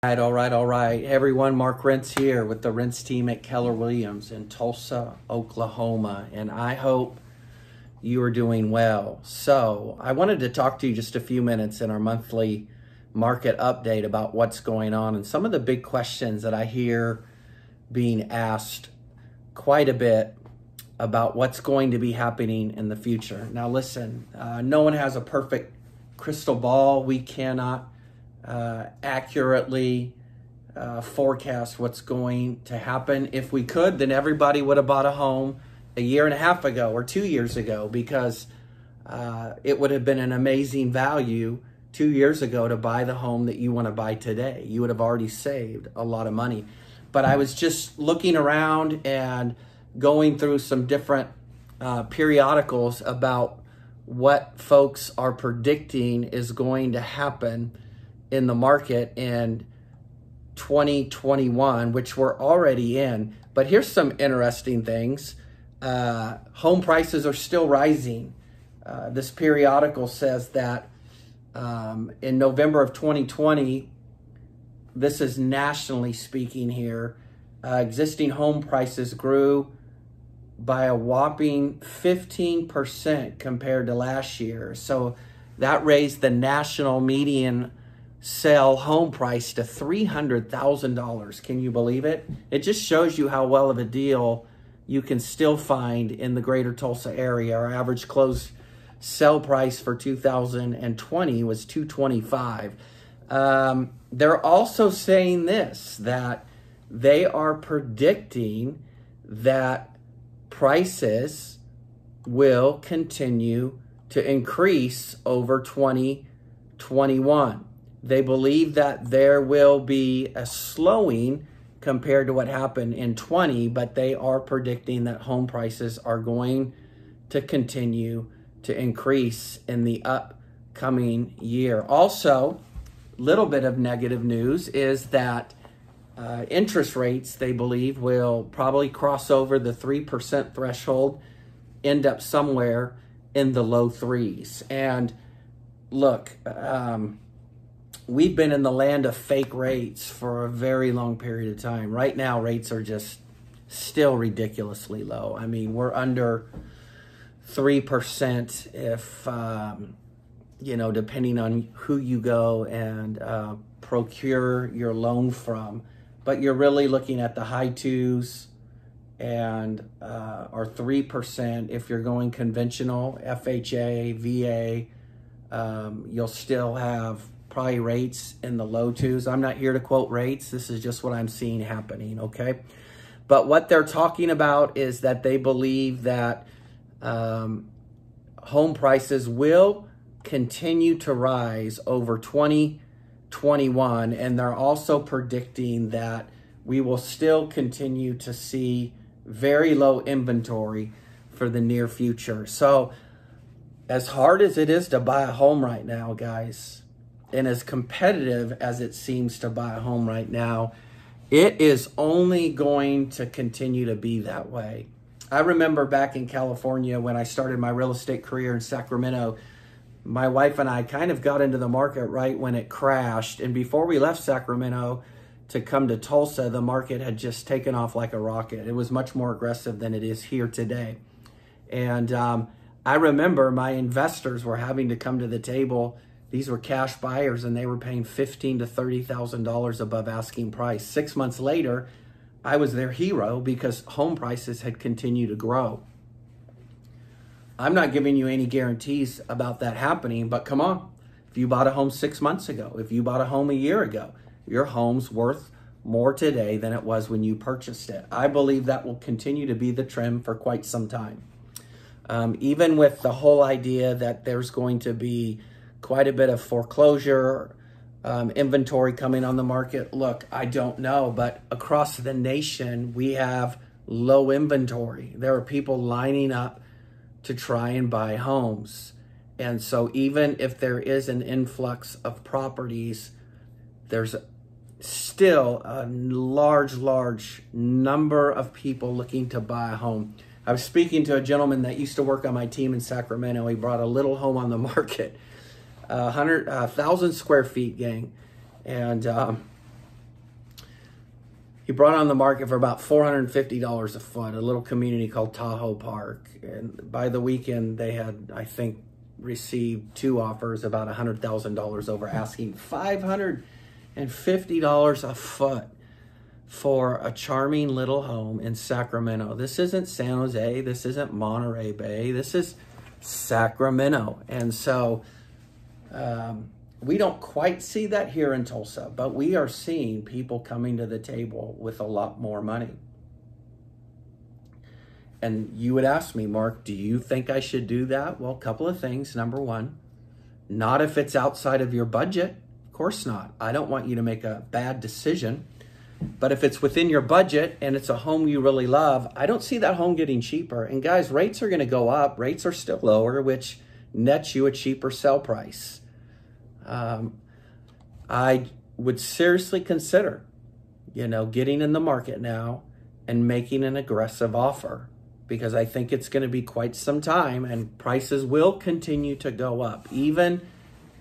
All right. Hey, everyone, Mark Rentz here with the Rentz team at Keller Williams in Tulsa, Oklahoma, and I hope you are doing well. So I wanted to talk to you just a few minutes in our monthly market update about what's going on and some of the big questions that I hear being asked quite a bit about what's going to be happening in the future. Now listen, no one has a perfect crystal ball. We cannot accurately forecast what's going to happen. If we could, then everybody would have bought a home a year and a half ago or 2 years ago, because it would have been an amazing value 2 years ago to buy the home that you want to buy today. You would have already saved a lot of money. But I was just looking around and going through some different periodicals about what folks are predicting is going to happen in the market in 2021, which we're already in. But here's some interesting things. Home prices are still rising. This periodical says that in November of 2020, this is nationally speaking here, existing home prices grew by a whopping 15% compared to last year. So that raised the national median sell home price to $300,000. Can you believe it? It just shows you how well of a deal you can still find in the greater Tulsa area. Our average closed sell price for 2020 was $225,000. They're also saying this, that they are predicting that prices will continue to increase over 2021. They believe that there will be a slowing compared to what happened in 20, but they are predicting that home prices are going to continue to increase in the upcoming year. Also, little bit of negative news is that interest rates, they believe, will probably cross over the 3% threshold, end up somewhere in the low threes. And look, we've been in the land of fake rates for a very long period of time. Right now, rates are just still ridiculously low. I mean, we're under 3% if, depending on who you go and procure your loan from. But you're really looking at the high twos and or 3% if you're going conventional, FHA, VA. You'll still have probably rates in the low twos. I'm not here to quote rates. This is just what I'm seeing happening, okay? But what they're talking about is that they believe that home prices will continue to rise over 2021, and they're also predicting that we will still continue to see very low inventory for the near future. So as hard as it is to buy a home right now, guys, and as competitive as it seems to buy a home right now, it is only going to continue to be that way. I remember back in California when I started my real estate career in Sacramento, my wife and I kind of got into the market right when it crashed. And before we left Sacramento to come to Tulsa, the market had just taken off like a rocket. It was much more aggressive than it is here today. And I remember my investors were having to come to the table. These were cash buyers, and they were paying $15,000 to $30,000 above asking price. 6 months later, I was their hero because home prices had continued to grow. I'm not giving you any guarantees about that happening, but come on. If you bought a home 6 months ago, if you bought a home a year ago, your home's worth more today than it was when you purchased it. I believe that will continue to be the trend for quite some time. Even with the whole idea that there's going to be quite a bit of foreclosure inventory coming on the market. Look, I don't know, but across the nation, we have low inventory. There are people lining up to try and buy homes. And so even if there is an influx of properties, there's still a large number of people looking to buy a home. I was speaking to a gentleman that used to work on my team in Sacramento. He brought a little home on the market, 1,000 square feet, gang. And he brought it on the market for about $450 a foot, a little community called Tahoe Park. And by the weekend, they had, I think, received 2 offers about $100,000 over asking. $550 a foot for a charming little home in Sacramento. This isn't San Jose. This isn't Monterey Bay. This is Sacramento. And so we don't quite see that here in Tulsa, but we are seeing people coming to the table with a lot more money. And you would ask me, Mark, do you think I should do that? Well, a couple of things. Number one, not if it's outside of your budget. Of course not. I don't want you to make a bad decision. But if it's within your budget and it's a home you really love, I don't see that home getting cheaper. And guys, rates are going to go up. Rates are still lower, which nets you a cheaper sell price. I would seriously consider, getting in the market now and making an aggressive offer, because I think it's going to be quite some time and prices will continue to go up. Even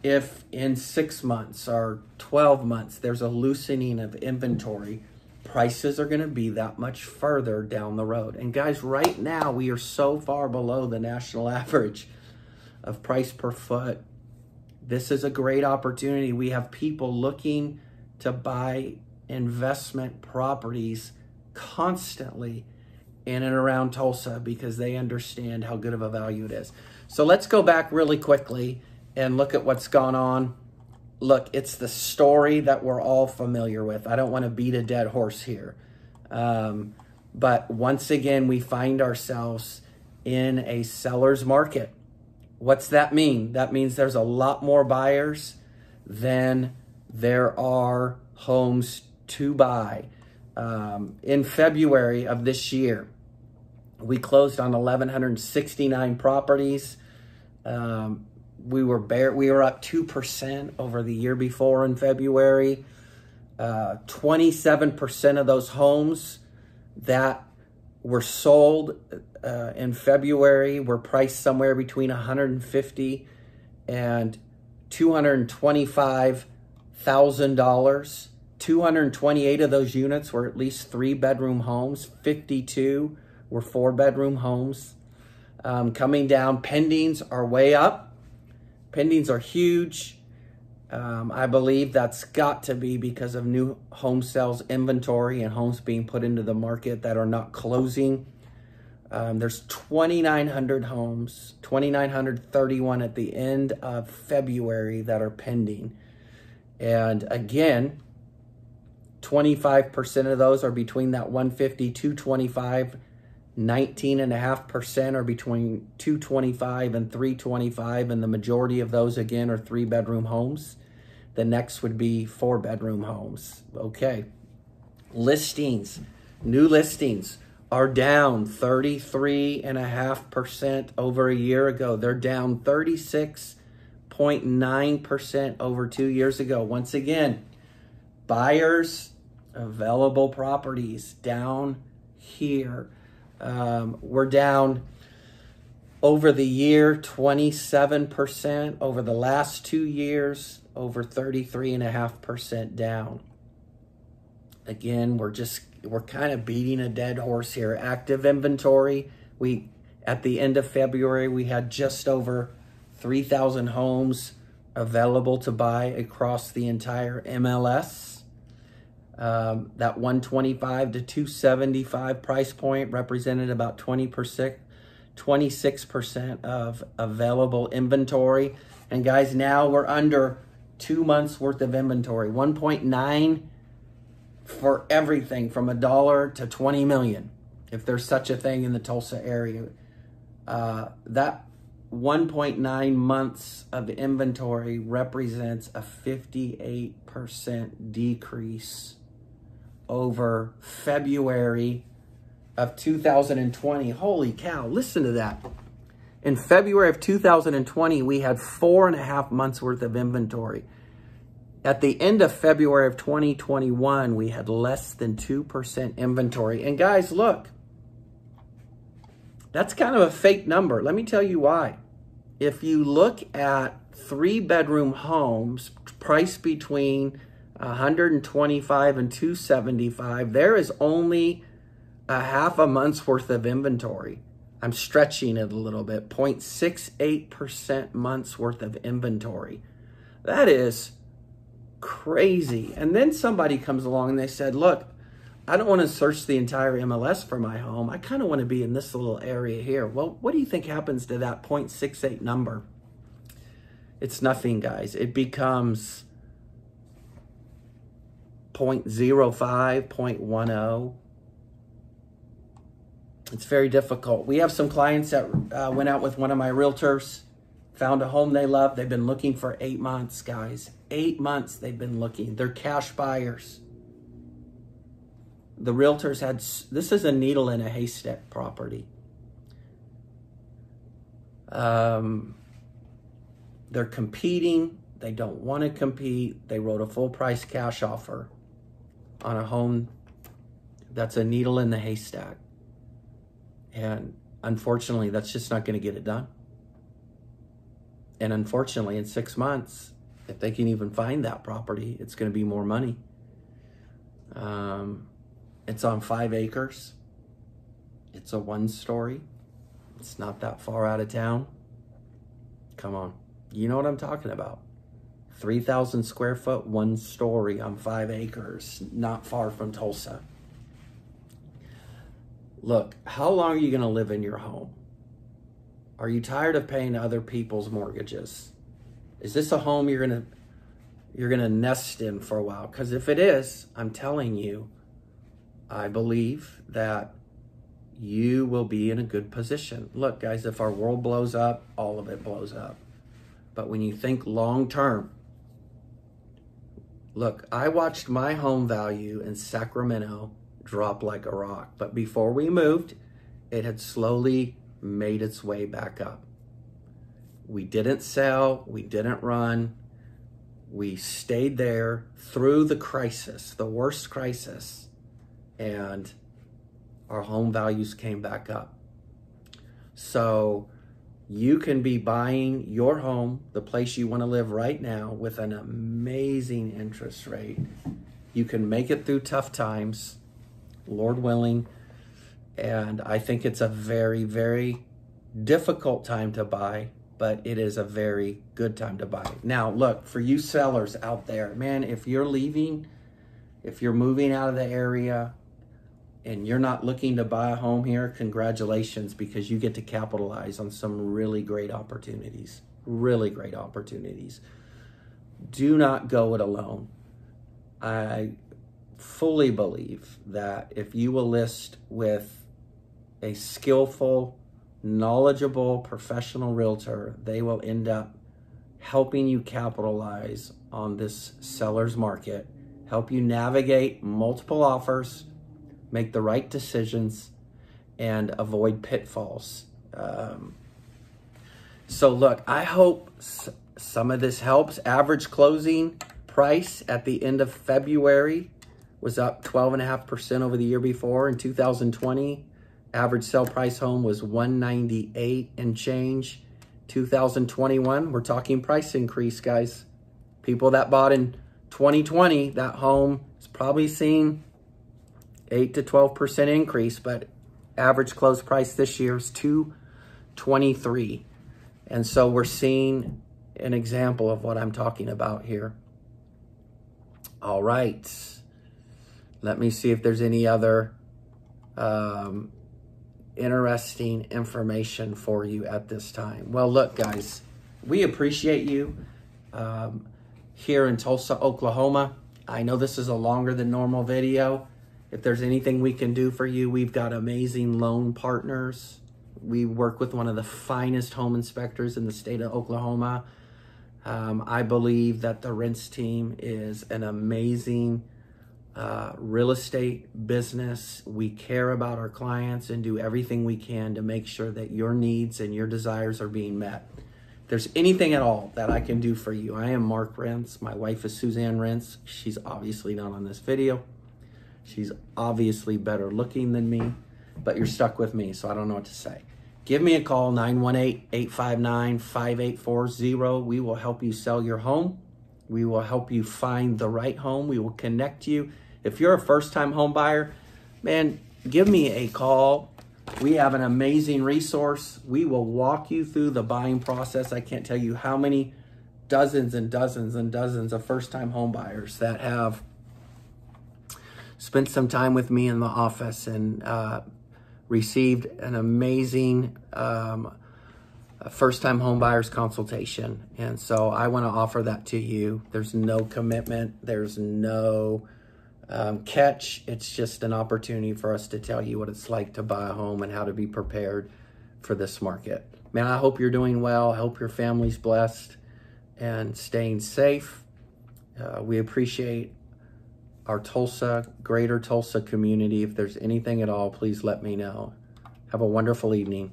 if in 6 months or 12 months, there's a loosening of inventory, prices are going to be that much further down the road. And guys, right now, we are so far below the national average of price per foot. This is a great opportunity. We have people looking to buy investment properties constantly in and around Tulsa because they understand how good of a value it is. So let's go back really quickly and look at what's gone on. Look, it's the story that we're all familiar with. I don't want to beat a dead horse here. But once again, we find ourselves in a seller's market. What's that mean? That means there's a lot more buyers than there are homes to buy. In February of this year, we closed on 1,169 properties. We were up 2% over the year before in February. 27% of those homes that were sold in February were priced somewhere between $150,000 and $225,000. 228 of those units were at least 3-bedroom homes. 52 were 4-bedroom homes. Coming down, pendings are way up. Pendings are huge. I believe that's got to be because of new home sales inventory and homes being put into the market that are not closing. There's 2,900 homes, 2,931 at the end of February that are pending. And again, 25% of those are between that 150, 225, 19.5% are between 225 and 325, and the majority of those, again, are 3-bedroom homes. The next would be 4-bedroom homes. Okay. Listings, new listings are down 33.5% over a year ago. They're down 36.9% over 2 years ago. Once again, buyers, available properties down here. We're down over the year 27%, over the last 2 years over 33.5% down. Again, we're kind of beating a dead horse here. Active inventory, at the end of February, we had just over 3,000 homes available to buy across the entire MLS. That 125 to 275 price point represented about 26% of available inventory. And guys, now we're under 2 months worth of inventory. 1.9 for everything from $1 to 20 million, if there's such a thing in the Tulsa area. That 1.9 months of inventory represents a 58% decrease over February of 2020. Holy cow, listen to that. In February of 2020, we had 4.5 months worth of inventory. At the end of February of 2021, we had less than 2% inventory. And guys, look, that's kind of a fake number. Let me tell you why. If you look at 3-bedroom homes priced between 125 and 275. There is only a half a month's worth of inventory. I'm stretching it a little bit. 0.68% months worth of inventory. That is crazy. And then somebody comes along and they said, look, I don't want to search the entire MLS for my home. I kind of want to be in this little area here. Well, what do you think happens to that 0.68 number? It's nothing, guys. It becomes 0.05, 0.10. It's very difficult. We have some clients that went out with one of my realtors, found a home they love. They've been looking for 8 months, guys. 8 months they've been looking. They're cash buyers. The realtors had, this is a needle in a haystack property. They're competing. They don't want to compete. They wrote a full price cash offer on a home that's a needle in the haystack. And unfortunately, that's just not going to get it done. And unfortunately, in 6 months, if they can even find that property, it's going to be more money. It's on 5 acres. It's a 1-story. It's not that far out of town. Come on. You know what I'm talking about. 3,000 square foot, 1-story on 5 acres, not far from Tulsa. Look, how long are you going to live in your home? Are you tired of paying other people's mortgages? Is this a home you're going to nest in for a while? Because if it is, I'm telling you, I believe that you will be in a good position. Look, guys, if our world blows up, all of it blows up. But when you think long term, look, I watched my home value in Sacramento drop like a rock. But before we moved, it had slowly made its way back up. We didn't sell. We didn't run. We stayed there through the crisis, the worst crisis, and our home values came back up. So you can be buying your home, the place you want to live right now, with an amazing interest rate. You can make it through tough times, Lord willing. And I think it's a very, very difficult time to buy, but it is a very good time to buy. Now, look, for you sellers out there, man, if you're leaving, if you're moving out of the area and you're not looking to buy a home here, congratulations, because you get to capitalize on some really great opportunities. Really great opportunities. Do not go it alone. I fully believe that if you will list with a skillful, knowledgeable, professional realtor, they will end up helping you capitalize on this seller's market, help you navigate multiple offers, make the right decisions, and avoid pitfalls. So look, I hope some of this helps. Average closing price at the end of February was up 12.5% over the year before. In 2020, average sale price home was $198 and change. 2021, we're talking price increase, guys. People that bought in 2020, that home is probably seeing 8 to 12% increase, but average close price this year is $223. And so we're seeing an example of what I'm talking about here. All right. Let me see if there's any other interesting information for you at this time. Well, look, guys, we appreciate you here in Tulsa, Oklahoma. I know this is a longer than normal video. If there's anything we can do for you, we've got amazing loan partners. We work with one of the finest home inspectors in the state of Oklahoma. I believe that the Rentz team is an amazing real estate business. We care about our clients and do everything we can to make sure that your needs and your desires are being met. If there's anything at all that I can do for you, I am Mark Rentz. My wife is Suzanne Rentz. She's obviously not on this video. She's obviously better looking than me, but you're stuck with me, so I don't know what to say. Give me a call, 918-859-5840. We will help you sell your home We will help you find the right home. We will connect you. If you're a first-time home buyer, man, give me a call. We have an amazing resource. We will walk you through the buying process. I can't tell you how many dozens and dozens and dozens of first-time home buyers that have spent some time with me in the office and received an amazing first-time home buyers consultation. And so I want to offer that to you. There's no commitment. There's no catch. It's just an opportunity for us to tell you what it's like to buy a home and how to be prepared for this market. Man, I hope you're doing well. I hope your family's blessed and staying safe. We appreciate our Tulsa, greater Tulsa community. If there's anything at all, please let me know. Have a wonderful evening.